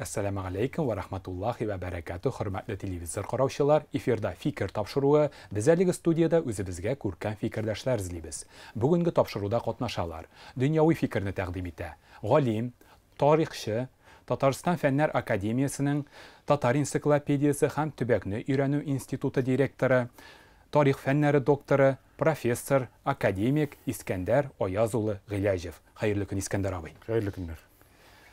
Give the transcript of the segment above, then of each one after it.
Assalamu alaikum wa rahmatullahi wa barakatuh. Hürmetli televizor qarovchilar, efirda fikr topshiruvi. Biz haligi studiyada o'zimizga ko'rkam fikrdoshlar izlaymiz. Bugungi topshiruvda qatnashalar dunyoviy fikrni taqdim etadi. G'olim, tarixchi, Tatariston Fanlar Akademiyasining Tatar ensiklopediyasi ham Tubakni O'rganuv instituti direktori, tarix fanlari doktori, professor, akademik Iskandar Oyazuli G'ilajev. Xayrli kun Iskandar abi. Xayrli kunlar.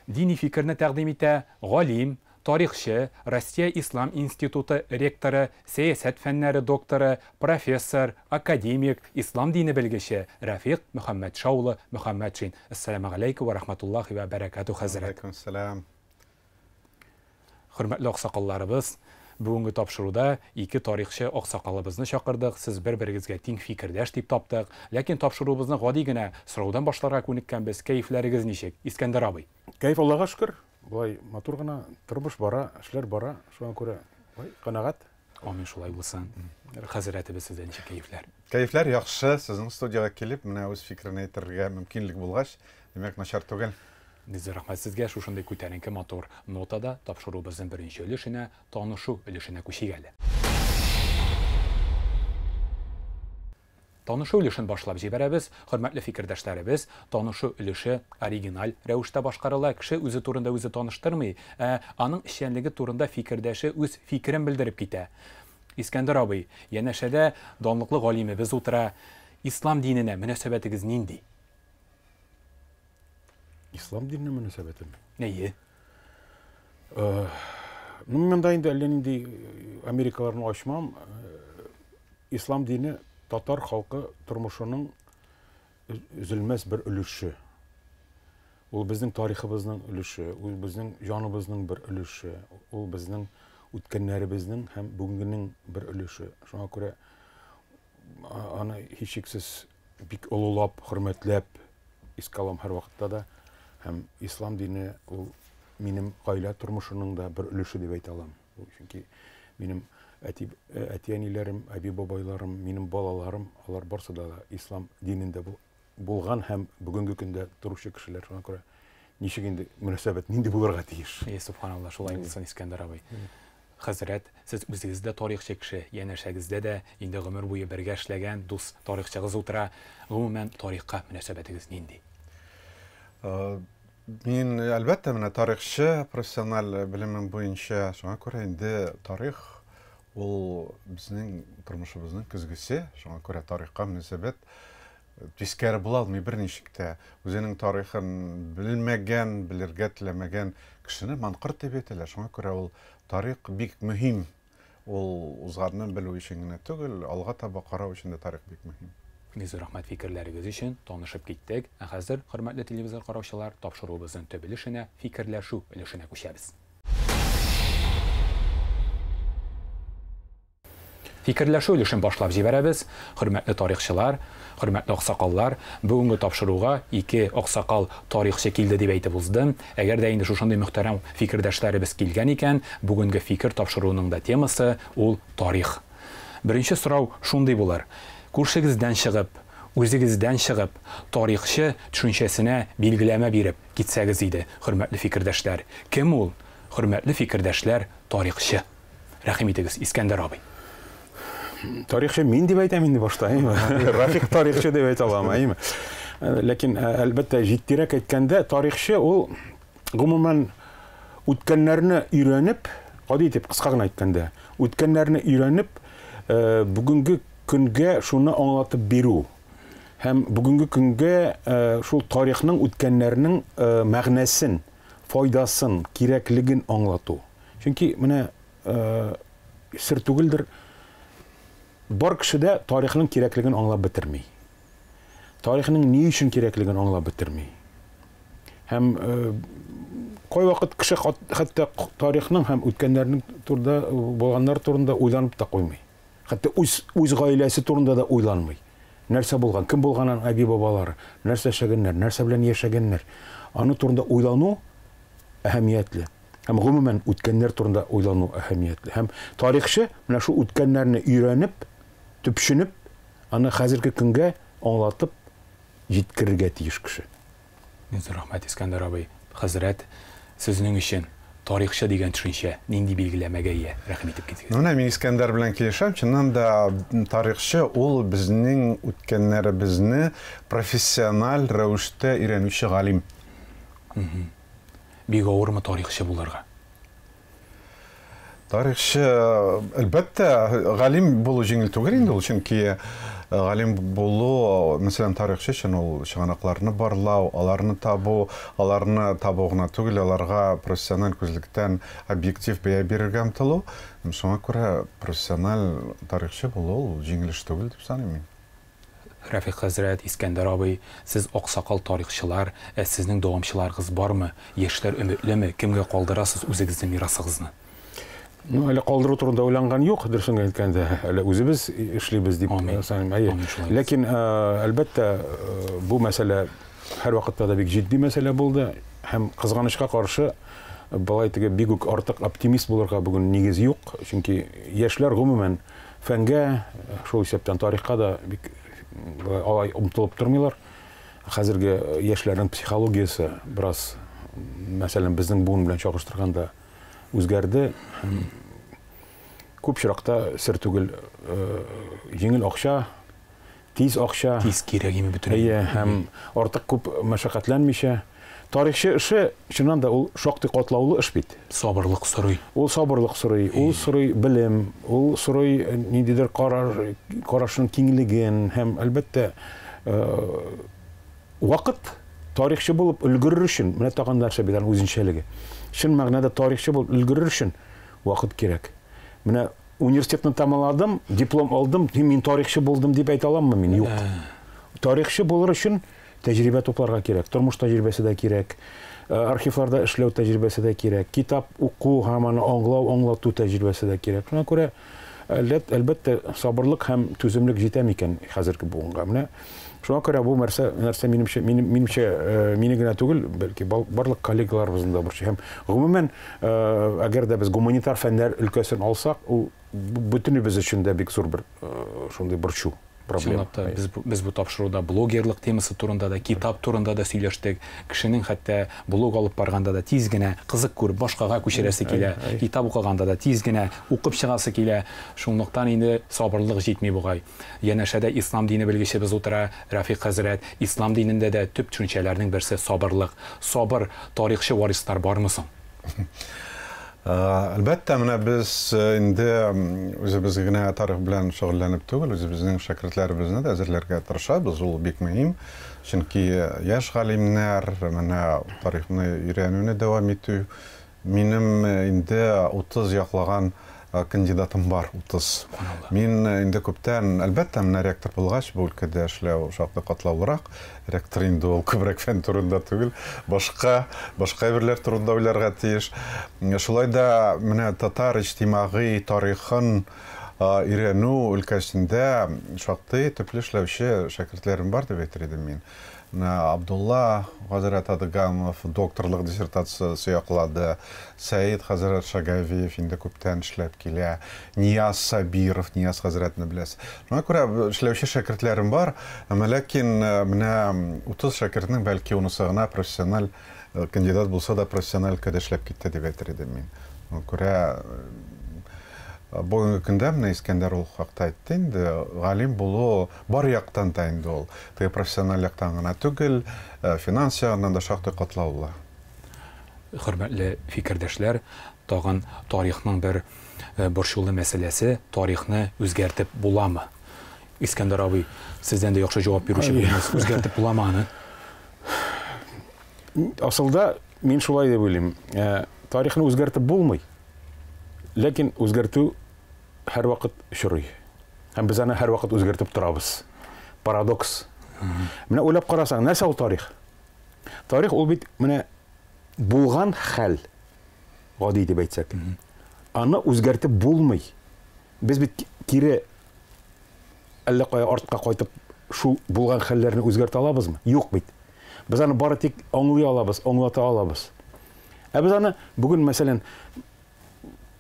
Dini fikrni taqdim etadi. G'olim, tarixchi, Rossiya Islom instituti rektori, siyosat fanlari doktori, professor, akademik, islom dini bilgichi Rafiq Muhammad Shauli Muhammadshin. Assalomu alaykum va rahmatullohi va barakatuh hazrat. Alaykum assalom. Hurmatli oqsoqollarimiz, bugungi topshiruvda ikki tarixchi oqsoqolimizni chaqirdik. Siz bir-biringizga teng fikrdosh deb topdik. Lekin topshiruvimizni g'odigina so'rovdan boshlarga ko'nikkanmiz. Kayflaringiz nechik? Iskandar abi. Kayf Allohga shukr. Voy, motor g'ana turmush bora, ishlar bora. Shunga ko'ra, voy, qanoat. Amin shulay bo'lsin. Hazratimiz sizdan nechik kayflar? Kayflar yaxshi. Sizning studiyaga kelib, mana o'z fikrini aytishga mumkinlik bo'lgach, demak, nashar tug'il. Nizar rahmat sizga shu shunday ko'tarinki motor notada topshiruvimizning birinchi ulushini, tanishuv ulushini ko'chigandi. Tanishuv ulushini boshlab jibaramiz. Hurmatli fikrdoshlarimiz, tanishuv ulushi original ravishda boshqariladi. Kishi o'zi turida o'zi tanishtirmay, aning ishchanligi turida fikrdoshi o'z fikrini bildirib ketadi. Iskandar abi, yana shada donliqli g'olimimiz o'tira. Islom dinine munosabatingiz nindi? İslam dinine münasebetim. Neyi? Ben de indi Amerikalarını açmam. İslam dini Tatar halkı turmuşunun üzülmez bir ülüşü. O bizim tariximizin ülüşü, o bizim canımızın bir ülüşü, o bizim ütkenlerimizin hem bugünün bir ülüşü. Şuna göre ana hiç şeksiz bik olulap, hürmetlep iskalam her vakitte da. Hem İslam dini o benim aile turmuşunun da bir ülüşü diye aytalam. Çünkü benim әтiyenilerim, abi babaylarım, benim balalarım, onlar barsı da İslam dininde bulgan hem bugünkü günde duruşu kişiler. Ona göre nişik indi münasebet nindi bulurga tiyiş. Subhanallah, şolay bilsin İskandar abi. Hazret, siz o'zingizda tarixchi kishi, yana shagizda da endi umr bo'yi birga ishlagan do'st tarixchigiz o'tira. Umuman tarixga munosabatingiz nindi? Men albatta mana tarixchi, professional bilimim bo'yicha shunga ko'ra endi tarix ol bizning turmushimizning kuzgisi. Shunga ko'ra tarixga munosabat teskari bo'la olmay bir nechikda o'zining tarixin bilmagan, bilirga tilamagan kishini manqurt deb aytadilar. Shunga ko'ra ol tarix bek muhim. Ol o'zgarni biluv uchungina tugul, alga taba qarab uchun tarix bek muhim. Nizar rahmat fikrlaringiz uchun tanishib ketdik. Hozir hurmatli televizor qarovchilar, topshiruvimizning tubilishini, fikrlashuv ulushini ko'chamiz. Fikrlashuv ulushini boshlab jibaramiz. Hurmatli tarixchilar, hurmatli oqsoqollar, bugungi topshiruvga ikki oqsoqol tarixchi keldi deb aytib o'zdim. Agarda endi shu shunday muhtaram fikrdoshlarimiz kelgan ekan, bugungi fikr topshiruvining da temasi ul tarix. Birinchi so'rov shunday bo'lar. Kurshingizdan chiqib, o'zingizdan chiqib, tarixchi tushunchasini belgilama berib ketsangiz edi, hurmatli fikrdoshlar. Kim ul? Hurmatli fikrdoshlar, tarixchi. Rahim etingiz, Iskandar abi. Tarixchi men deb aytaman endi boshlaymi? Rafiq tarixchi deb aytaman, lekin albatta jiddiroq aytganda tarixchi u umuman o'tganlarni o'rganib, oddiy deb qisqagina aytganda, o'tganlarni o'rganib, bugungi kunga shuni anlatib beru. Hem bugünkü kunga şu tarixning o'tganlarning ma'nosin, foydasin, kerakligini anglatu. Chunki mana sir tugildir. Bor kishida tarixning kerakligini anglab bitirmay. Tarixning ne uchun kerakligini anglab bitirmay. Hem qo'y vaqt kishi hatto tarixning ham o'tganlarning turida bo'lganlar turida o'ylanib da qo'ymay. Hatta o'z oilasi turida da o'ylanmay. Narsa bo'lgan, kim bo'lganan abi babalari, narsa yashaganlar, narsa bilan yashaganlar. Ani turida o'ylanu ahamiyatli. Hem umuman o'tganlar turida o'ylanu ahamiyatli. Hem tarixchi mana shu o'tganlarni o'rganib, tushunib, ani hozirgi kunga anlatib yetkirga tiyish kishi. Nizar rahmat Iskandar abi. Hazrat, sizning uchun тарихчы дигән төшенчә нинди билгеләмәгә ия? Рәхим итеп китегез. Менә мин Искәндәр белән килешәм, чыннан да тарихчы ул безнең үткәннәребезне профессиональ рәвештә өйрәнүче галим. Бик авырмы тарихчы булырга? Тарихчы, әлбәттә, галим булу җиңел түгел инде ул, чөнки галим булу, мәсәлән, тарихчы өчен ул чыганакларны барлау, аларны табу гына түгел, аларга профессиональ күзлектән объектив бәя бирергә омтылу. Шуңа күрә профессиональ тарихчы булу ул җиңел эш түгел дип саныйм мин. Рәфик хәзрәт, Искәндәр абый, сез аксакал тарихчылар, сезнең дәвамчыларыгыз бармы? Яшьләр өметлеме? Кемгә калдырасыз үзегезнең мирасыгызны? Әле калдыру турында уйланган юк, дөресен әйткәндә, әле үзебез эшлибез дип саныйм. Ләкин әлбәттә бу мәсьәлә һәрвакытта да бик җитди мәсьәлә булды һәм кызганычка каршы балай теге бик үк артык оптимист булырга бүген нигез юк, чөнки яшьләр гомумән фәнгә, шул исәптән тарихка да бик алай омтылып тормыйлар. Хәзерге яшьләрнең психологиясе бераз, мәсәлән, безнең буын белән чагыштырганда үзгәрде. Күп очракта сер түгел, җиңел акча, тиз акча, тиз кирәгеме бөтенләй. Һәм артык күп мәшәкатьләнмичә. Тарихчы эше чыннан да ул шактый катлаулы эш бит. Сабырлык сорый. Ул сабырлык сорый, ул сорый белем, ул сорый ниндидер карашның киңлеген һәм әлбәттә вакыт тарихчы булып өлгерер өчен, менә тагын нәрсә бит аның үзенчәлеге. Чын мәгънәдә тарихчы булып өлгерер өчен вакыт кирәк. Менә университетны тамамладым, диплом алдым, мин тарихчы булдым дип әйтә аламмы мин? Юк. Тарихчы булыр өчен тәҗрибә тупларга кирәк, тормыш тәҗрибәсе дә кирәк, архивларда эшләү тәҗрибәсе дә кирәк, китап уку һәм аны аңлату тәҗрибәсе дә кирәк. Шуңа күрә әлбәттә сабырлык һәм түземлек җитә микән хәзерге буынга. Менә шуңа күрә бу нәрсә мине генә түгел, бәлки барлык коллегаларыбызның да бурчы. Һәм гомумән, әгәр дә без гуманитар фәннәр өлкәсен алсак, ул бөтенебез өчен дә бик зур бер шундый борчу. Без бу тапшыруда блогерлык темасы турында да, китап турында да сөйләштек. Кешенең хәтта блог алып барганда да тиз генә кызык күреп башкага күчерәсе килә, китап укыганда да тиз генә укып чыгасы килә. Шунлыктан инде сабырлык җитми бугай. Янәшәдә ислам дине белгечебез утыра, Рәфик хәзрәт, ислам динендә дә төп төшенчәләрнең берсе сабырлык. Сабыр тарихчы варислар бармы соң? Әлбәттә, менә без инде үзебез генә тарих белән шөгыльләнеп түгел, үзебезнең шәкертләребезне дә әзерләргә тырышабыз, ул бик мөһим. Чөнки яшь галимнәр менә тарихны өйрәнүне дәвам итү. Минем инде 30 яклаган кандидатым бар, 30. Мин инде күптән, әлбәттә, менә ректор булгач, бу өлкәдә эшләү шактый катлаулырак. Ректор инде ул күбрәк фән турында түгел, башка әйберләр турында уйларга тиеш. Шулай да менә татар иҗтимагый тарихын өйрәнү өлкәсендә шактый төпле эшләүче шәкертләрем бар дип әйтер идем мин. Абдулла хәзрәт Адыгамов докторлык диссертациясе яклады. Сәйид хәзрәт Шагавиев инде күптән эшләп килә. Нияз Сабиров, Нияз хәзрәтне беләс. Шуңа күрә эшләүче шәкертләрем бар, ләкин менә 30 шәкертнең бәлки унысы гына профессиональ кандидат булса да профессиональ өлкәдә эшләп китте дип әйтер идем мин. Шуңа күрә бүгенге көндә менә Искәндәр ул хакта әйтте инде, галим булу бар яктан да инде ул. Теге профессиональ яктан гына түгел, финанс ягыннан да шактый катлаулы. Хөрмәтле фикердәшләр, тагын тарихның бер борчулы мәсьәләсе, тарихны үзгәртеп буламы? Искәндәр абый, сездән дә яхшы җавап бирүче булыгыз. Үзгәртеп буламы аны? Асылда мин шулай дип уйлыйм. Тарихны үзгәртеп булмый. Ләкин үзгәртү һәрвакыт шурый. Һәм без аны һәрвакыт үзгәртеп торабыз. Парадокс. Менә уйлап карасаң, нәрсә ул тарих? Тарих ул бит менә булган хәл, гади дип әйтсәк. Аны үзгәртеп булмый. Без бит кире әллә кая артка кайтып шул булган хәлләрне үзгәртә алабызмы? Юк бит. Без аны бары тик аңлый алабыз, аңлата алабыз. Без аны бүген мәсәлән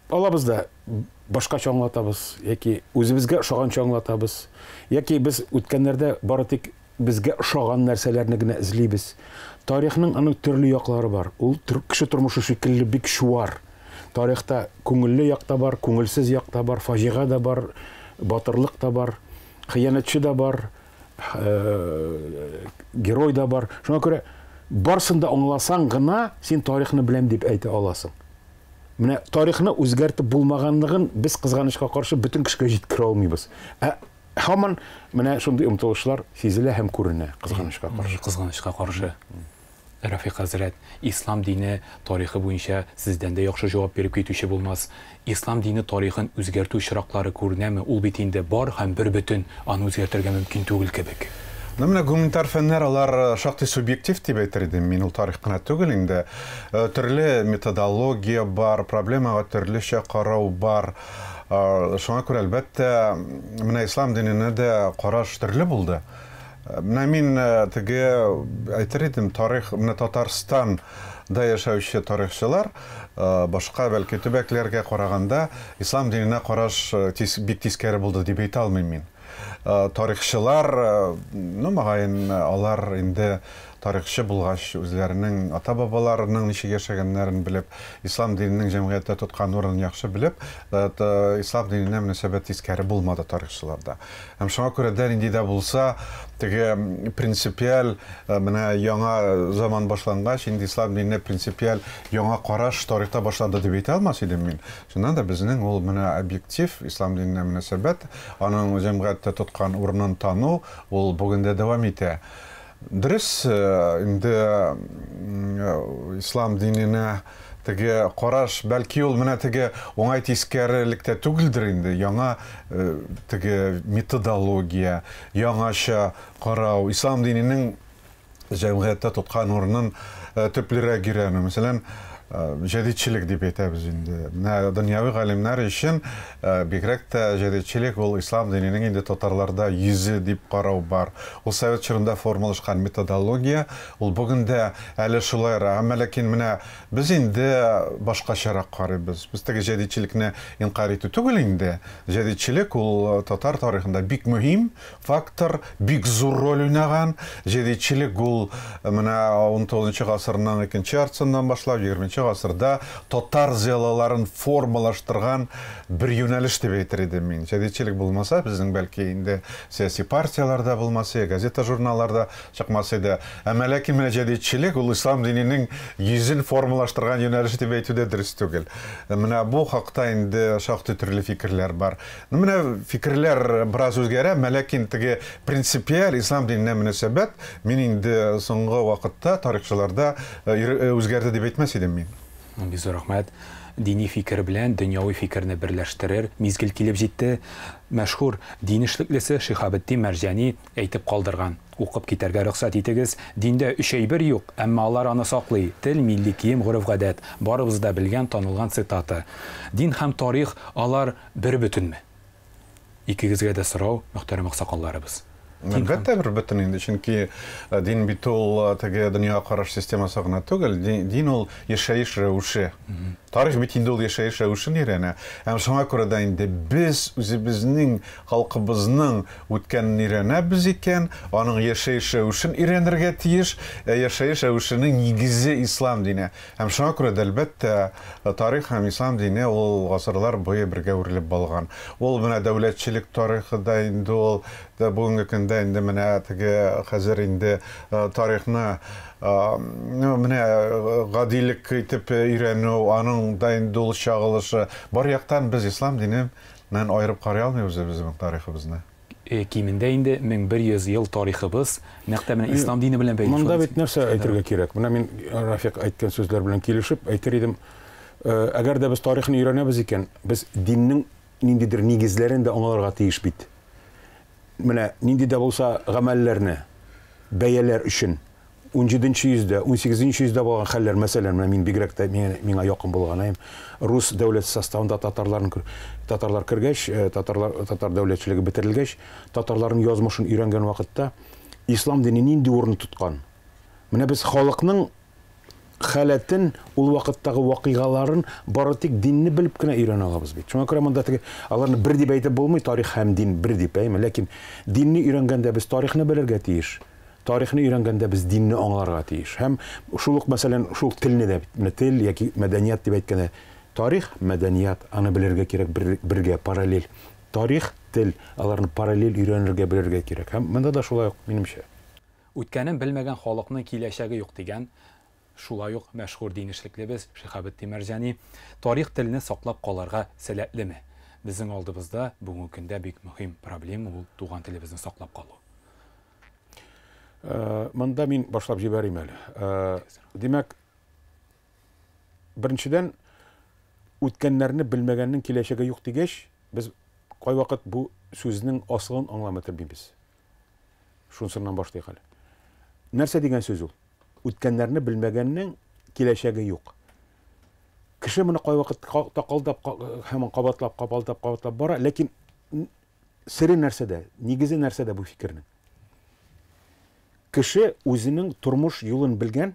алабыз да башкача аңлатабыз, яки үзебезгә ошаганча аңлатабыз, яки без үткәннәрдә бары тик безгә ошаган нәрсәләрне генә эзлибез. Тарихның аның төрле яклары бар. Ул кеше тормышы шикелле бик шуар. Тарихта күңелле якта бар, күңелсез якта бар, фаҗига да бар, батырлык та бар, хыянатчы да бар, герой да бар. Шуңа күрә барсын да аңласаң гына син тарихны беләм дип әйтә аласың. Менә тарихны үзгәртеп булмаганлыгын без кызганычка каршы бөтен кешегә җиткерә алмыйбыз. Һаман менә шундый омтылышлар сизелә һәм күренә кызганычка каршы. Кызганычка каршы. Рафик хәзрәт, ислам дине тарихы буенча сездән дә яхшы җавап биреп китүче булмас. Ислам дине тарихын үзгәртү очраклары күренәме? Ул бит инде бар һәм бер бөтен, аны үзгәртергә мөмкин түгел кебек. Менә гуманитар фәннәр алар шактый субъектив дип әйтер идем мин, ул тарих кына түгел инде. Төрле методология бар, проблемага төрлечә карау бар. Шуңа күрә әлбәттә менә ислам диненә дә караш төрле булды. Менә мин теге әйтер идем, тарих менә Татарстанда яшәүче тарихчылар башка бәлки төбәкләргә караганда ислам диненә караш бик тискәре булды дип әйтә алмыйм мин. Тарихчылар, мөгаен алар инде тарихчы булгач үзләренең ата-бабаларының ничек яшәгәннәрен белеп, ислам диненең җәмгыятьтә тоткан урынын яхшы белеп, ислам диненә мөнәсәбәт тискәре булмады тарихчыларда. Һәм шуңа күрә дә инде дә булса, теге принципиаль менә яңа заман башлангач, инде ислам диненә принципиаль яңа караш тарихта башланды дип әйтә алмас идем мин. Шуннан да безнең ул менә объектив ислам диненә мөнәсәбәт, аның җәмгыятьтә тоткан урынын тану, ул бүген дә дәвам итә. Дөрес, инде ислам диненә теге караш бәлки ул менә теге оңай тискәрелектә түгелдер инде. Яңа теге методология, яңаша карау, ислам диненең җәмгыятьтә тоткан урынын төплерәк өйрәнү. Мәсәлән, җәдитчелек дип әйтәбез инде. Менә дөньяви галимнәр өчен бигрәк тә җәдитчелек ул ислам диненең инде татарларда йөзе дип карау бар. Ул совет чорында формалашкан методология, ул бүген дә әле шулайрак. Ләкин менә без инде башкачарак карыйбыз. Без теге җәдитчелекне инкар итү түгел инде. Җәдитчелек ул татар тарихында бик мөһим фактор, бик зур роль уйнаган. Җәдитчелек ул менә 19 гасырның 2нче яртысыннан башлап 20 гасырда татар зыялыларын формалаштырган бер юнәлеш дип әйтер идем мин. Җәдитчелек булмаса, безнең бәлки инде сәяси партияларда булмаса, газета журналларда чыкмаса иде. Ләкин менә җәдитчелек ул ислам диненең йөзен формалаштырган юнәлеш дип әйтү дә дөрес түгел. Менә бу хакта инде шактый төрле фикерләр бар. Менә фикерләр бераз үзгәрә, ләкин теге принципиаль ислам диненә мөнәсәбәт мин инде соңгы вакытта тарихчыларда үзгәрде дип әйтмәс идем мин. Бик зур рәхмәт. Дини фикер белән дөньяви фикерне берләштерер мизгел килеп җитте. Мәшһүр дин эшлеклесе Шихабетдин Мәрҗани әйтеп калдырган. Укып китәргә рөхсәт итегез. Диндә өч әйбер юк, әмма алар аны саклый. Тел, милли кием, гореф-гадәт. Барыбыз да белгән танылган цитата. Дин һәм тарих алар бер бөтенме? Икегезгә дә сорау, мөхтәрәм аксакалларыбыз. Әлбәттә бер бөтен инде, чөнки дин бит ул теге дөнья караш системасы гына түгел, дин ул яшәеш рәвеше. Тарих бит инде ул яшәеш рәвешен өйрәнә. Һәм шуңа күрә дә инде без үзебезнең халкыбызның үткәнен өйрәнәбез икән, аның яшәеш рәвешен өйрәнергә тиеш, яшәеш рәвешенең нигезе ислам дине. Һәм шуңа күрә дә әлбәттә тарих һәм ислам дине ул гасырлар буе бергә үрелеп балган. Ул менә дәүләтчелек тарихында инде ул бүгенге көндә инде менә теге хәзер инде тарихны менә гадилек итеп өйрәнү, аның да инде ул чагылышы бар яктан без ислам динен аерып карый алмыйбыз безнең тарихыбызны. Кимендә инде 1100 ел тарихыбыз нәкъ менә ислам дине белән бәйле. Монда бит нәрсә әйтергә кирәк. Менә мин Рафик әйткән сүзләр белән килешеп әйтер идем. Әгәр дә без тарихны өйрәнәбез икән, без диннең ниндидер нигезләрен дә аңларга тиеш бит. Менә нинди дә булса гамәлләрне бәяләр өчен 17нче йөздә, 18нче йөздә булган хәлләр, мәсәлән, мин бигрәк тә миңа якын булганым, рус дәүләт составында татарлар кергәч, татар дәүләтчелеге бетерелгәч, татарларның язмышын өйрәнгән вакытта ислам дине нинди урын тоткан? Менә без халыкның халатын, ул вакыттагы вакыйгаларын бары тик динне белеп кенә өйрәнә алабыз бит. Шуңа күрә монда теге аларны бер дип әйтеп булмый, тарих һәм дин бер дип әйме, ләкин динне өйрәнгәндә без тарихны белергә тиеш. Тарихны өйрәнгәндә без динне аңларга тиеш. Һәм шул ук мәсәлән, шул телне дә, тел яки мәдәният дип әйткәндә, тарих, мәдәният, аны белергә кирәк бергә параллель. Тарих, тел, аларны параллель өйрәнергә белергә кирәк. Һәм монда да шулай ук минемчә. Үткәнен белмәгән халыкның киләчәге юк дигән, шулай ук мәшһүр дин эшлеклебез Шиһабетдин Мәрҗани тарих телене саклап калырга сәләтлеме? Безнең алдыбызда бүгенге көндә бик мөһим проблема ул туган телебезне саклап калу. Монда мин башлап җибәрим әле. Димәк, беренчедән үткәннәрне белмәгәннең киләчәге юк дигәч, без кайвакыт бу сүзнең асылын аңламый белмибез. Шунысыннан башлыйк әле. Нәрсә дигән сүз ул? Үткәннәрне белмәгәннең киләчәге юк. Кеше моны кайвакыт тақалдап, һәм кабатлап бара, ләкин сире нәрсәдә, нигезе нәрсәдә бу фикернең? Кеше үзенең тормыш юлын белгән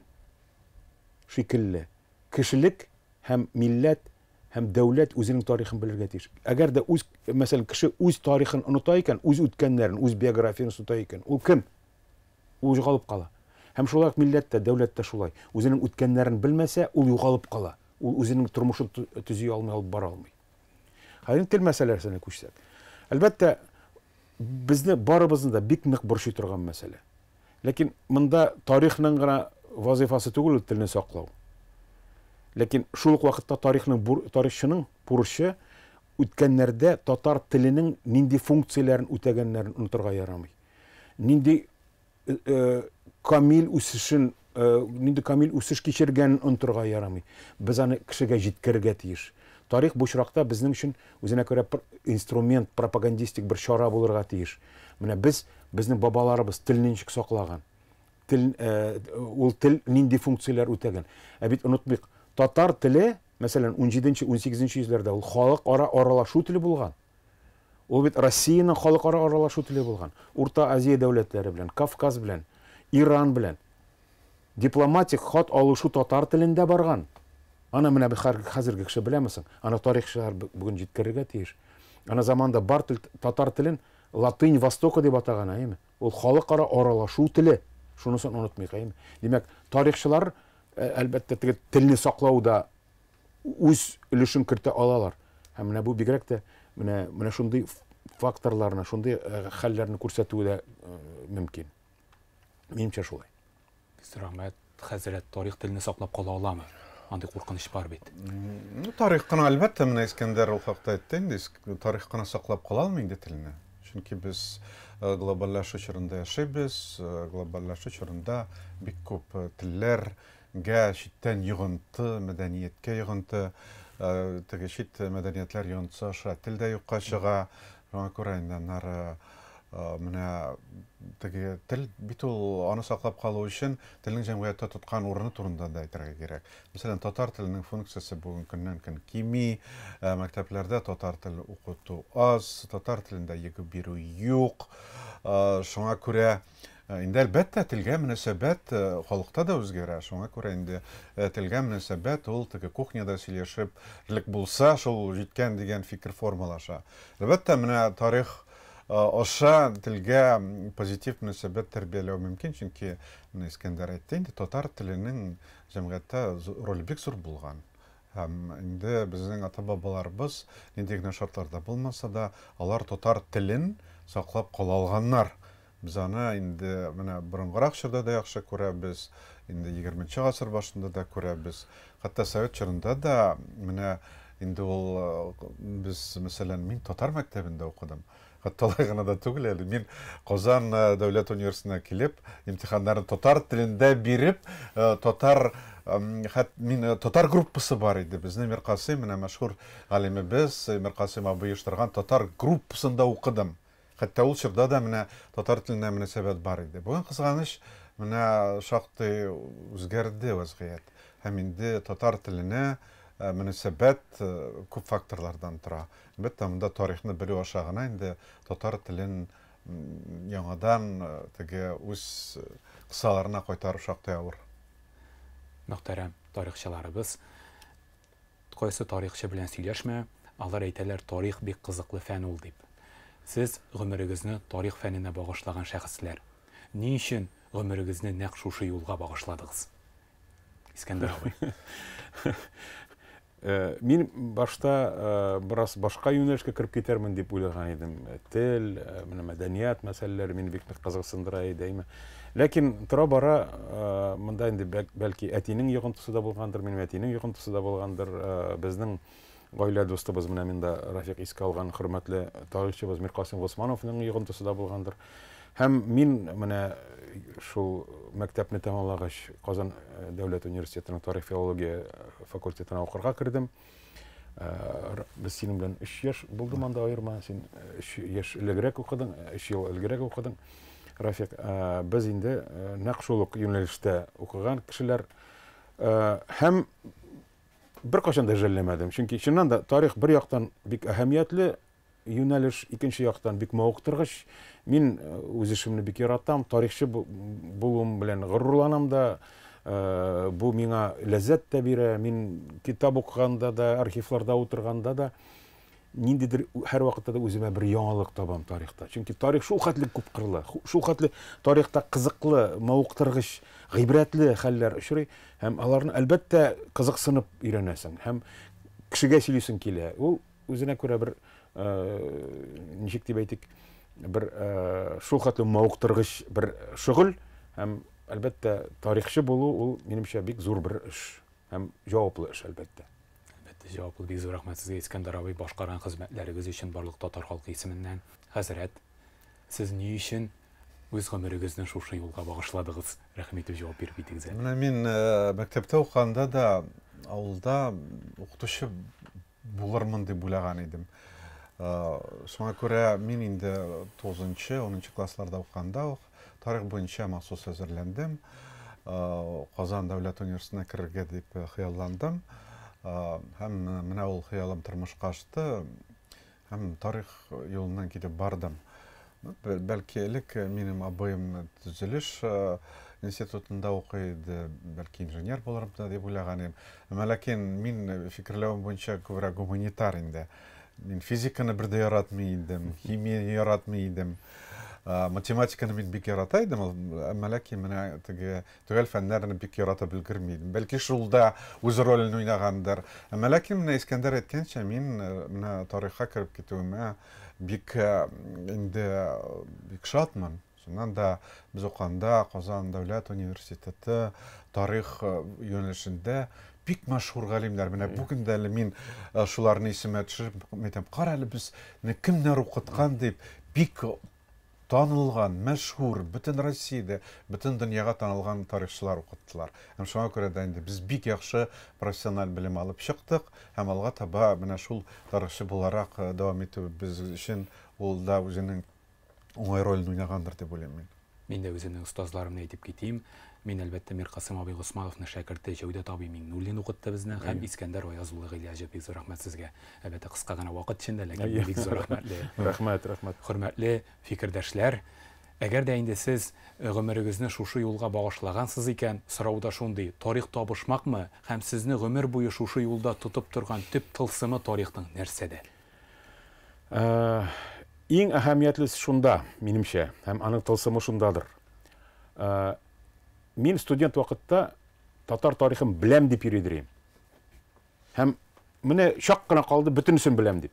шикелле. Кешелек һәм милләт һәм дәүләт үзенең тарихын белергә тиеш. Әгәр дә мәсәлән, кеше үз тарихын оныта икән, үз үткәннәрен, үз биографиясын оныта икән, ул кем? Ул югалып кала. Һәм шулай ук милләт тә, дәүләт тә шулай. Үзенең үткәннәрен белмәсә, ул югалып кала. Ул үзенең тормышын төзи алмый, алып бара алмый. Хәзер тел мәсьәләсенә күчсәк. Әлбәттә, безне барыбызны да бик нык борчый торган мәсьәлә. Ләкин монда тарихның гына вазифасы түгел телне саклау. Ләкин шул ук вакытта тарихчының бурычы үткәннәрдә татар теленең нинди функцияләрен үтәгәннәрен онытырга ярамый. Нинди камил үсеш кичергәнен онытырга ярамый. Без аны кешегә җиткерергә тиеш. Тарих бу чиракта безнең өчен үзенә күрә инструмент, пропагандистик бер чара булырга тиеш. Менә безнең бабаларыбыз телне ничек саклаган. Ул тел нинди функцияләр үтәгән. Ә бит онытмыйк, татар теле, мәсәлән, 17-18 йөзләрдә ул халыкара аралашу теле булган. Ул бит Россиянең халыкара аралашу теле булган. Урта Азия дәүләтләре белән, Кавказ белән, Иран белән дипломатик хат алышу татар телендә барган. Аны менә хәзерге кеше беләмесең? Аны тарихчылар бүген җиткерергә тиеш. Аны заманда бар татар телен Латынь Востока дип атаган, әйме? Ул халыкара аралашу теле. Шунысын онытмыйк, әйме? Димәк, тарихчылар әлбәттә теге телне саклауда үз өлешен кертә алалар. Һәм менә бу бигрәк тә менә шундый факторларны, шундый хәлләрне күрсәтүе дә мөмкин. Минемчә шулай. Рәхмәт, хәзрәт, тарих телене саклап кала аламы? Андый куркыныч бар бит. Тарих кына әлбәттә менә Искәндәр ул хакта әйтте инде, тарих кына саклап кала алмый инде телне. Чөнки без глобаллашу чорында яшәйбез, глобаллашу чорында бик күп телләргә читтән йогынты, мәдәнияткә йогынты, теге чит мәдәниятләр йогынтысы аша тел дә юкка чыга. Шуңа күрә инде аннары менә теге тел бит ул аны саклап калу өчен телнең җәмгыятьтә тоткан урыны турында да әйтергә кирәк. Мәсәлән, татар теленең функциясе бүгенге көннән көн кими, мәктәпләрдә татар теле укыту аз, татар телендә егып бирү юк. Шуңа күрә инде әлбәттә телгә мөнәсәбәт халыкта да үзгәрә. Шуңа күрә инде телгә мөнәсәбәт ул теге кухняда сөйләшеп булса, шул җиткән дигән фикер формалаша. Әлбәттә, менә тарих аша телгә позитив мөнәсәбәт тәрбияләү мөмкин, чөнки Искәндәр әйтте инде, татар теленең җәмгыятьтә роле бик зур булган. Һәм инде безнең ата-бабаларыбыз нинди генә шартларда булмаса да, алар татар телен саклап кала алганнар. Без аны инде менә борынгырак чорда да яхшы күрәбез, инде 20нче гасыр башында да күрәбез. Хәтта совет чорында да менә инде ул без, мәсәлән, мин татар мәктәбендә укыдым. Хәтта алай гына да түгел әле. Мин Казан дәүләт университетына килеп, имтиханнарын татар телендә биреп, мин татар группасы бар иде. Безнең Миркасыйм, менә мәшһүр галимебез Миркасыйм абый оештырган татар группасында укыдым. Хәтта ул чорда да менә татар теленә мөнәсәбәт бар иде. Бүген кызганыч, менә шактый үзгәрде вазгыять. Һәм инде татар теленә мөнәсәбәт күп факторлардан тора. Әлбәттә, монда тарихны белү аша гына инде татар телен яңадан теге үз кысаларына кайтару шактый авыр. Мөхтәрәм тарихчыларыбыз, кайсы тарихчы белән сөйләшмә, алар әйтәләр, тарих бик кызыклы фән ул дип. Сез гомерегезне тарих фәненә багышлаган шәхесләр, ни өчен гомерегезне нәкъ шушы юлга багышладыгыз? Искәндәр абый. Мин башта бераз башка юнәлешкә кереп китермен дип уйлаган идем. Тел, мәдәният мәсьәләләре мине бик кызыксындыра иде. Ләкин тора-бара монда инде бәлки әтинең йогынтысы да булгандыр, минем әтинең йогынтысы да булгандыр. Безнең гаилә достыбыз менә миндә Рафик искә алган хөрмәтле тарихчыбыз Миркасым Госмановның йогынтысы да булгандыр. Һәм мин менә шул мәктәпне тәмамлагач Казан дәүләт университетының тарих филология факультетына укырга кердем. Без синең белән 3 яшь булды монда аерма, син 3 яшь элегрәк укыдың, 3 ел элегрәк укыдың. Рафик, без инде нәкъ шул ук юнәлештә укыган кешеләр, һәм беркайчан да жәлләмәдем. Чөнки чыннан да тарих бер яктан бик әһәмиятле юнәлеш, икенче яктан бик мавыктыргыч. Мин үз эшемне бик яратам, тарихчы булуым белән горурланам да, бу миңа ләззәт тә бирә. Мин китап укыганда да, архивларда утырганда да ниндидер һәр вакытта да үземә бер яңалык табам тарихта. Чөнки тарих шул хәтле күп кырлы, шул хәтле тарихта кызыклы, мавыктыргыч, гыйбрәтле хәлләр очрый, һәм аларны әлбәттә кызыксынып өйрәнәсең, һәм кешегә сөйлисең килә. Ул үзенә күрә бер ничек дип әйтик, бер шул хәтле мавыктыргыч бер шөгыль, һәм әлбәттә тарихчы булу ул минемчә бик зур бер эш, һәм җаваплы эш әлбәттә. Җаваплы, бик зур рәхмәт сезгә, Искәндәр абый, башкарган хезмәтләрегез өчен барлык татар халкы исеменнән. Хәзрәт, сез ни өчен үз гомерегезне шушы юлга багышладыгыз? Рәхмәт итеп җавап биреп итегез. Менә мин мәктәптә укыганда да авылда укытучы булырмын дип уйлаган идем. Шуңа күрә мин инде 9-10 классларда укыганда тарих буенча махсус әзерләндем. Казан дәүләт университетына керергә дип хыялландым. Һәм менә ул хыялым тормышка ашты, һәм тарих юлынан китеп бардым. Бәлки элек минем абыем төзелеш институтында укыйды, бәлки инженер булырмын дип уйлаган идем. Ләкин мин фикерләвем буенча күбрәк гуманитар инде. Мин физиканы бер дә яратмый идем, химияны яратмый идем. Математиканы мин бик ярата идем, ләкин менә төгәл фәннәрне бик ярата белгерми идем. Бәлки шулда үз ролен уйнагандыр. Ләкин менә Искәндәр әйткәнчә, мин менә тарихка кереп китүемә бик инде бик шатмын. Шуннан да без укганда Казан дәүләт университеты тарих юнәлешендә бик мәшһүр галимнәр. Менә бүген дә мин шуларны исемә төшереп әйтәм, кара әле без кемнәр укыткан дип бик танылган, мәшһүр, бөтен Россиядә, бөтен дөньяга танылган тарихчылар укыттылар. Һәм шуңа күрә дә инде без бик яхшы профессиональ белем алып чыктык, һәм алга таба менә шул тарихчы буларак дәвам итү без өчен ул да үзенең уңай ролен уйнагандыр дип уйлыйм мин. Мин дә үземнең остазларымны әйтеп китим. Мин әлбәттә Миркасым абый Госмановның шәкерте Җәүдәт абый Миңнуллин укытты безне, һәм Искәндәр Аязуллы Гыйләҗев, бик зур рәхмәт сезгә. Әлбәттә кыска гына вакыт эчендә, ләкин бик зур рәхмәтле. Рәхмәт. Хөрмәтле фикердәшләр, әгәр дә инде сез гомерегезне шушы юлга багышлагансыз икән, сорау да шундый: тарих табышмакмы, һәм сезне гомер буе шушы юлда тотып торган төп тылсымы тарихның нәрсәдә? Иң әһәмиятлесе шунда, минемчә, һәм аның тылсымы шундадыр. Мин студент вакытта татар тарихын беләм дип йөридем. Һәм менә чак кына калды, бөтенсен беләм дип.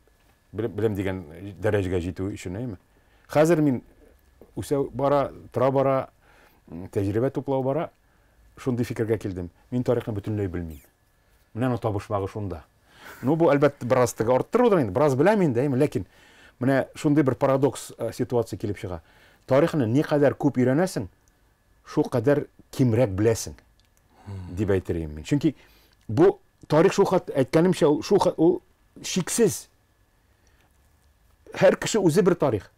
Беләм дигән дәрәҗәгә җитү өчен, әйме? Хәзер мин үсә бара, тора бара, тәҗрибә туплау бара, шундый фикергә килдем. Мин тарихны бөтенләй белмим. Менә табышмагы шунда. Ну бу әлбәттә бераз тыга арттырудыр инде, бераз беләм инде, әйме? Ләкин менә шундый бер парадокс ситуация килеп чыга. Тарихны ни кадәр күп өйрәнәсең, шул кадәр кимрәк беләсең дип әйтергә мин. Чөнки бу тарих шул хәт әйткәнемчә ул шиксез. Һәр кеше үзе бер тарих.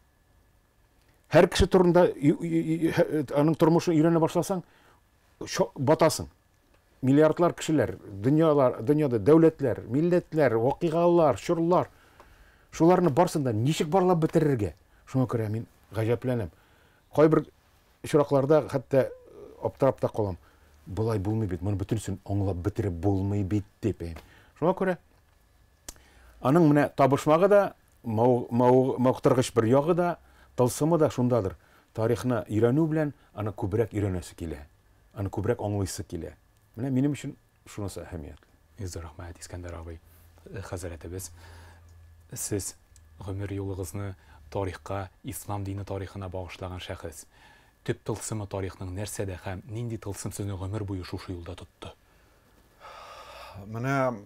Һәр кеше турында аның тормышын өйрәнә башласаң, батасың. Миллиардлар кешеләр, дөньяда дәүләтләр, милләтләр, вакыйгалар, чорлар, шуларны барсын да ничек барлап бетерергә? Шуңа күрә мин гаҗәпләнәм. Кайбер очракларда хәтта аптырап та калам. Булай булмый бит, моны бөтенсен аңлап бетереп булмый бит дип. Шуңа күрә аның менә табышмагы да, мактыргыч бер ягы да, тылсымы да шундадыр. Тарихны өйрәнү белән аны күбрәк өйрәнәсе килә. Аны күбрәк аңлыйсы килә. Менә минем өчен шунысы әһәмиятле. Изза рәхмәт, Искәндәр абый. Хәзрәтебез, сез гомер юлыгызны тарихка, ислам дине тарихына багышлаган шәхес. Төп тылсымы тарихның нәрсәдә һәм нинди тылсым сезне гомер буе шушы юлда тотты? Менә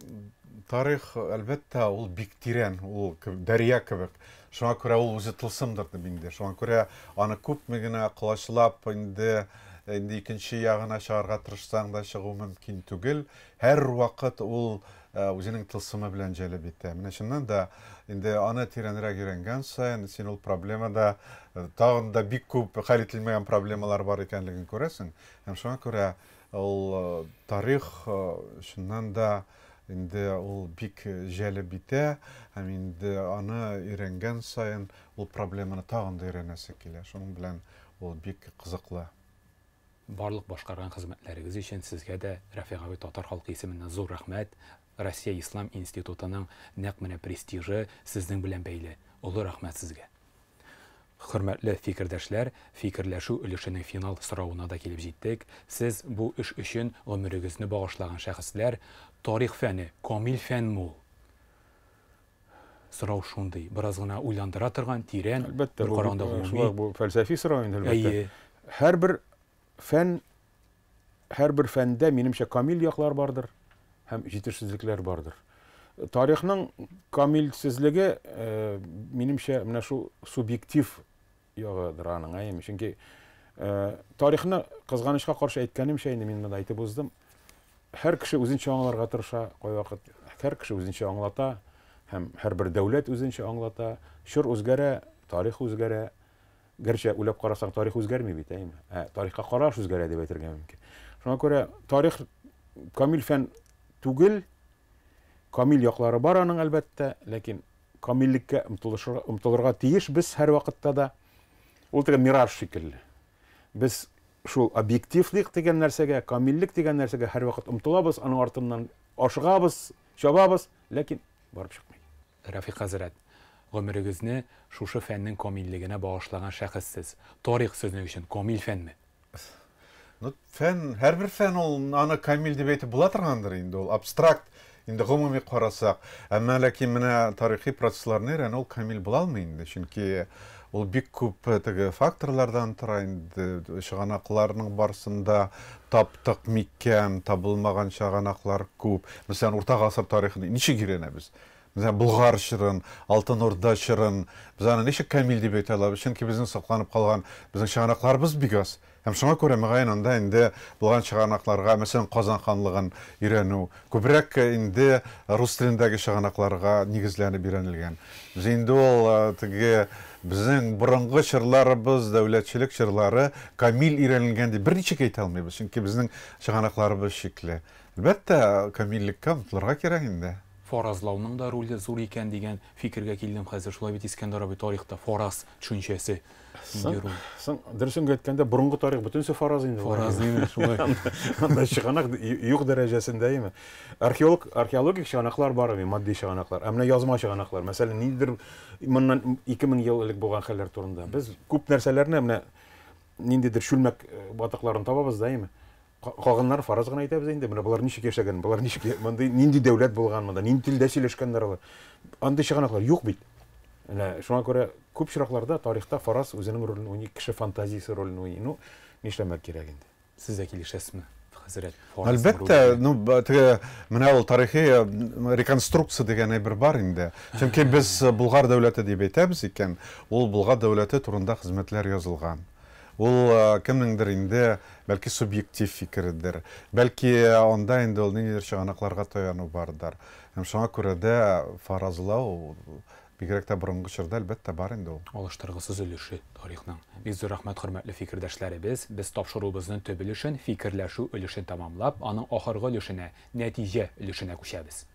тарих әлбәттә ул бик тирән, ул дәрья кебек. Шуңа күрә ул үзе тылсымдыр дип инде. Шуңа күрә аны күпме генә кылачлап инде икенче ягына чыгарга тырышсаң да чыгу мөмкин түгел. Һәр вакыт ул үзенең тылсымы белән җәлеп итә. Менә шуннан да инде аны тирәнрәк өйрәнгән саен син ул проблемада тагын да бик күп хәл ителмәгән проблемалар бар икәнлеген күрәсең. Һәм шуңа күрә ул тарих шуннан да инде ул бик җәлеп итә. Һәм инде аны өйрәнгән саен ул проблеманы тагын да өйрәнәсе килә. Шуның белән ул бик кызыклы. Барлык башкарган хезмәтләрегез өчен сезгә дә Рафиг абый татар халкы исеменнән зур рәхмәт. Россия Ислам институтының нәкъ менә престижы сезнең белән бәйле. Олы рәхмәт сезгә. Хөрмәтле фикердәшләр, фикерләшү өлешенең финал соравына да килеп җиттек. Сез бу эш өчен гомерегезне багышлаган шәхесләр, тарих фәне камил фәнме ул? Сорау шундый, бераз гына уйландыра торган, тирән, бер караңда гомуми. Бу фәлсәфи сорау инде әлбәттә. Һәр бер фәндә минемчә камил яклар бардыр һәм җитешсезлекләр бардыр. Тарихның камилсезлеге минемчә менә шу субъектив ягыдыр аның. Чөнки тарихны кызганычка каршы әйткәнемчә инде мин монда әйтеп уздым. Һәр кеше үзенчә аңларга тырыша, кайвакыт һәр кеше үзенчә аңлата һәм һәрбер дәүләт үзенчә аңлата. Чор үзгәрә, тарих үзгәрә. Гәрчә уйлап карасаң тарих үзгәрми бит, тарихка караш үзгәрә дип әйтергә мөмкин. Шуңа күрә тарих камил фән түгел, камил яклары бар аның әлбәттә, ләкин камиллеккә омтылырга тиеш без һәр вакытта да. Ул тегә мираж шикелле. Без шул объективлык дигән нәрсәгә, камиллек дигән нәрсәгә һәр вакыт омтылабыз, аның артыннан ашыгабыз, чабабыз, ләкин барып чыкмый. Рафиг хәзрәт, гомерегезне шушы фәннең камиллегенә багышлаган шәхессез. Тарих сезнең өчен камил фәнме? Фән, һәрбер фән ул аны камил дип әйтеп була торгандыр инде, ул абстракт инде гомуми карасак. Әмма ләкин менә тарихи процессларны өйрәнү ул камил була алмый инде, чөнки ул бик күп теге факторлардан тора инде. Чыганакларның барысында таптык микән, табылмаган чыганаклар күп. Мәсәлән, Урта гасыр тарихын ничек өйрәнәбез? Mesela Bulgar çırın, Altın Orda çırın, biz аны ничек камил дип әйтә алабыз? Чөнки безнең сакланып калган безнең чыганакларыбыз бик аз. Һәм шуңа күрә мөгаен анда инде булган чыганакларга, мәсәлән, Казан ханлыгын өйрәнү, күбрәк инде рус телендәге чыганакларга нигезләнеп өйрәнелгән. Без инде ул теге безнең борынгы чырларыбыз, дәүләтчелек чырлары камил өйрәнелгән дип берничек әйтә алмыйбыз, чөнки безнең чыганакларыбыз шикле. Әлбәттә, камиллеккә омтылырга кирәк инде. Фаразлауның да роле зур икән дигән фикергә килдем хәзер. Шулай бит Искәндәр абый тарихта фараз төшенчәсе. Дөресен әйткәндә, борынгы тарих бөтенсе фараз инде. Фараз инде шулай. Анда чыганак юк дәрәҗәсендә. Археологик чыганаклар бар, матди чыганаклар. Ә менә язма чыганаклар. Мәсәлән, нидер моннан 2000 ел элек булган хәлләр турында. Без күп нәрсәләрне менә ниндидер шүлмәк батакларын табабыз да. Калганнар фараз гына әйтәбез инде. Менә булар ничек яшәгән, булар ничек монда нинди дәүләт булган, монда нинди телдә сөйләшкәннәр. Анда чыганаклар юк бит. Менә шуңа күрә күп чиракларда тарихта фараз үзенең ролен уйный, кеше фантазиясе ролен уйный. Ну, нишләмәк кирәк инде. Сез дә килешәсезме, хәзрәт? Әлбәттә, менә ул тарихи реконструкция дигән әйбер бар инде. Чөнки без Булгар дәүләте дип әйтәбез икән, ул Булгар дәүләте турында хезмәтләр язылган. Ул кемнеңдер инде бәлки субъектив фикердер. Бәлки анда инде ул ниндидер чыганакларга таяну бардыр. Һәм шуңа күрә дә фаразлау бигрәк тә борынгы чорда әлбәттә бар инде ул. Алыштыргысыз өлеше тарихның. Бик зур рәхмәт, хөрмәтле фикердәшләребез. Без тапшыруыбызның төп өлешен, фикерләшү өлешен тәмамлап, аның ахыргы өлешенә, нәтиҗә өлешенә күчәбез.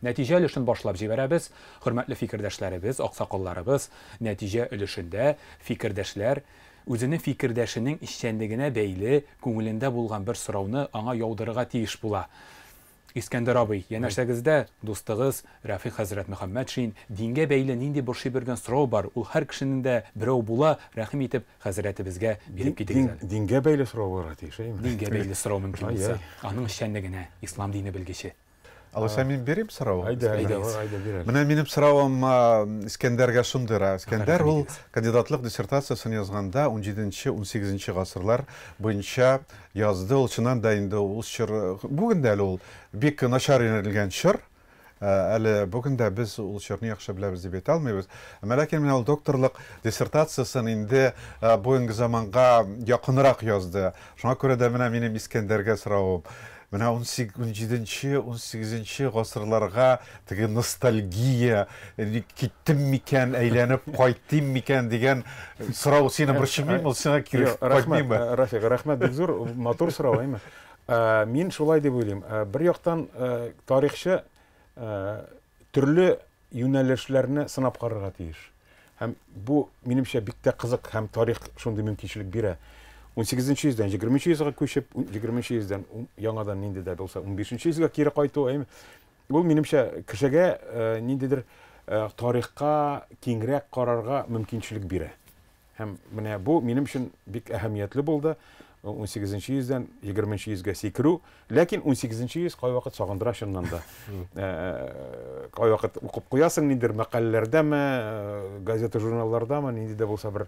Нәтиҗә өлешен башлап җибәрәбез. Хөрмәтле фикердәшләребез, аксакалларыбыз, нәтиҗә өлешендә фикердәшләр үзенең фикердәшенең эшчәнлегенә бәйле күңелендә булган бер сорауны аңа яудырырга тиеш була. Искәндәр абый, янәшәгездә дустыгыз Рафик хәзрәт Мөхәммәтшин дингә бәйле нинди борчый бергән сорау бар, ул һәр кешенең дә берәү була, рәхим итеп хәзрәтебезгә биреп китегез. Дингә бәйле сорауларга тиеш, әйме? Дингә бәйле сорау мөмкин булса, аның эшчәнлегенә, ислам дине белгече. Алайса мин берем сорау. Айда бирәләр. Менә минем соравым Искәндәргә шундыйра. Искәндәр ул кандидатлык диссертациясын язганда 17-18 гасырлар буенча язды. Ул чыннан да инде ул чор бүген дә ул бик начар йөрелгән чор. Әле бүген дә без ул чорны яхшы беләбез дип әйтә алмыйбыз. Ләкин менә ул докторлык диссертациясын инде бүгенге заманга якынрак язды. Шуңа күрә дә менә минем Искәндәргә соравым. Менә 17-18 гасырларга теге ностальгия, киттем микән, әйләнеп кайттым микән дигән сорау сине борчымый, ул сиңа кирәк кайтмыймы? Рафик, рәхмәт, бик зур, матур сорау, әйме? Мин шулай дип уйлыйм. Бер яктан тарихчы төрле юнәлешләрне сынап карарга тиеш. Һәм бу минемчә бик тә кызык һәм тарих шундый мөмкинчелек бирә. 18-нче йөздән 20-нче йөзгә күчеп, 20-нче йөздән яңадан нинди дә булса 15-нче йөзгә кире кайту, ул минемчә кешегә ниндидер тарихка киңрәк карарга мөмкинчелек бирә. Һәм менә бу минем өчен бик әһәмиятле булды. 18-нче йөздән 20-нче йөзгә сикерү, ләкин 18-нче йөз кайвакыт сагындыра чыннан да. Кайвакыт укып куясың ниндидер мәкаләләрдәме, газета журналлардамы, нинди дә булса бер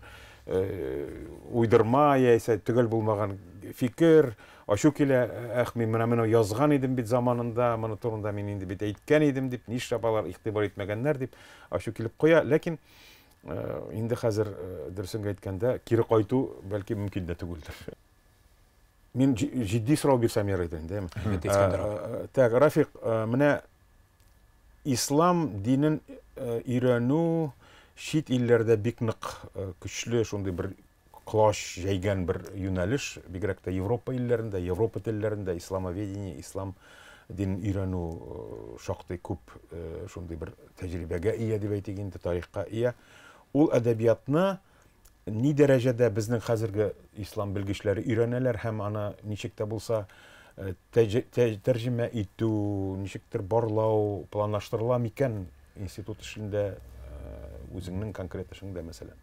уйдырма яисә төгәл булмаган фикер, ачу килә, мин менә язган идем бит заманында, моны турында мин инде бит әйткән идем дип, нишләп алар игътибар итмәгәннәр дип ачу килеп куя, ләкин инде хәзер дөресен әйткәндә кире кайту бәлки мөмкин дә түгелдер. Мин җитди сорау бирсәм ярый инде, әйме? Так, Рафик, менә ислам динен өйрәнү шит илләрдә бик нык көчле шундый бер клаш җәйгән бер юнәлеш, бигрәк тә Европа илләрендә, Европа телләрендә исламоведение, ислам дин өйрәнү шактый күп шундый бер тәҗрибәгә ия дип әйтик инде, тарихка ия. Ул әдәбиятны ни дәрәҗәдә безнең хәзерге ислам белгечләре өйрәнәләр һәм аны ничек тә булса тәрҗемә итү, ничектер барлау планлаштырыла микән институт эшендә, үзеңнең конкрет эшеңдә мәсәлән?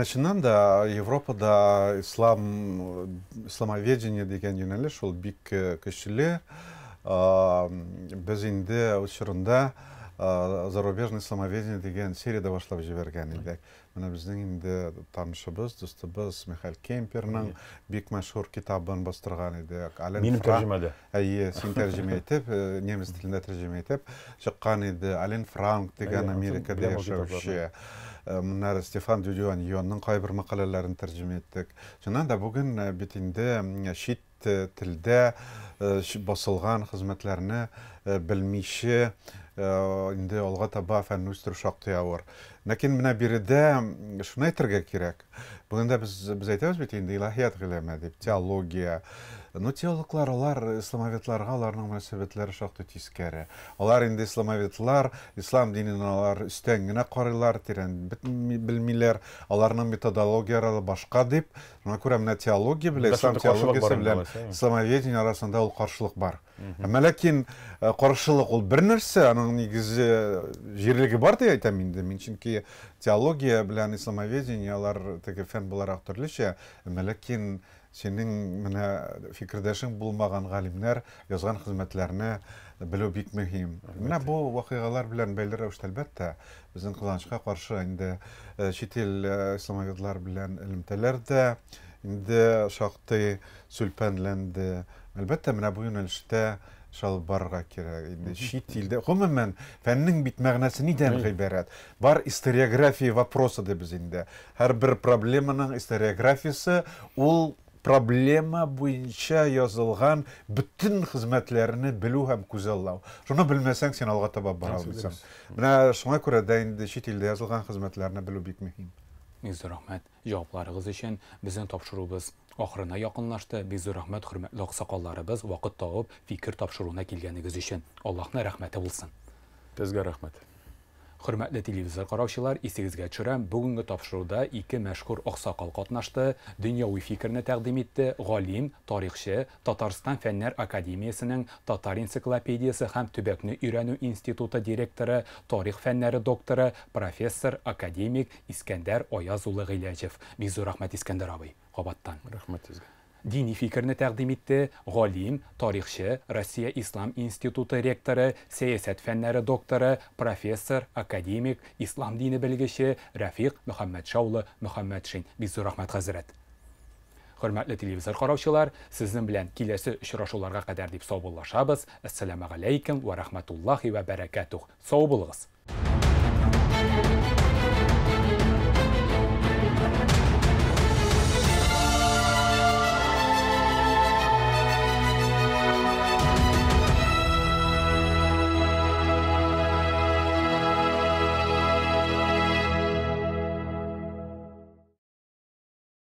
Чыннан да Европада исламоведение дигән юнәлеш ул бик көчле. Без инде үз чорында зарубежный исламоведение дигән серияда башлап җибәргән идек. Менә безнең инде танышыбыз, дустыбыз Михаил Кемперның бик мәшһүр китабын бастырган идек. Минем тәрҗемәдә. Әйе, син тәрҗемә итеп, немец телендә тәрҗемә итеп чыккан иде. Ален Франк дигән Америкада яшәүче. Менә Стефан Дюдюаньонның кайбер мәкаләләрен тәрҗемә иттек. Чыннан да бүген бит инде чит телдә басылган хезмәтләрне белмичә инде алга таба фәнне үстерү шактый авыр. Ләкин менә биредә шуны әйтергә кирәк. Бүген дә без әйтәбез бит инде илаһият гыйлеме дип, теология. Ну, теологлар, алар исламоведларга аларның мөнәсәбәтләре шактый тискәре. Алар инде исламоведлар, ислам динен алар үстән генә карыйлар, тирән белмиләр, аларның методологиялары башка дип. Шуңа күрә менә теология белән ислам теологиясе белән исламоведение арасында ул каршылык бар. Ләкин каршылык ул бер нәрсә, аның нигезе җирлеге бар дип әйтәм инде. Мин чөнки теология белән исламоведение алар теге фән буларак төрлечә, ләкин синең менә фикердәшең булмаган галимнәр язган хезмәтләрне белү бик мөһим. Менә бу вакыйгалар белән бәйле рәвештә әлбәттә безнең кыланычка каршы инде чит ил исламоведлар белән элемтәләр дә инде шактый сүлпәнләнде. Әлбәттә менә бу юнәлештә шал барга кирәк. Инде чит илдә гомумән фәннең бит мәгънәсе нидән гыйбарәт? Бар историография вопросы дип без инде. Һәр бер проблеманың историографиясы ул проблема буенча язылган бүтән хезмәтләрне белү һәм күзаллау. Шуны белмәсәң син алга таба бара алмыйсың. Менә шуңа күрә дә инде чит илдә язылган хезмәтләрне белү бик мөһим. Бик рәхмәт. Җавапларыгыз өчен безнең тапшыруыбыз ахырына якынлашты. Бик рәхмәт, хөрмәтле аксакалларыбыз, вакыт табып фикер тапшыруына килгәнегез өчен. Аллаһның рәхмәте булсын. Безгә рәхмәт. Hürmetli televizor qarawçılar, isegizge çürem bugünkü tapşırıda iki meşhur oqsaqal qatnaştı, dünyavi fikrini təqdim etdi. Galim, tarixçi, Tatarstan Fənlər Akademiyasının Tatar Ensiklopediyası həm Tübəkni Öyrənü İnstitutu direktoru, tarix fənləri doktoru, professor, akademik İskəndər Oyazulu Giləcев. Bizə rəhmət İskəndər abi, Qabatdan. Rəhmət sizə. Dini fikrini təqdim etdi. Galim, tarixçi, Rusiya İslam İnstitutu rektoru, siyasət fənləri doktoru, professor, akademik, İslam dini bilgisi Rəfiq Muhammedşaulu Muhammedşin. Bizə rəhmət Həzrət. Hürmetli televizor qarawçılar, sizin bilen kilesi uçraşularga kadar dip sağ bullaşabız. Assalamu aleykum ve rahmetullahi ve berekatuh. Sağ bulunuz.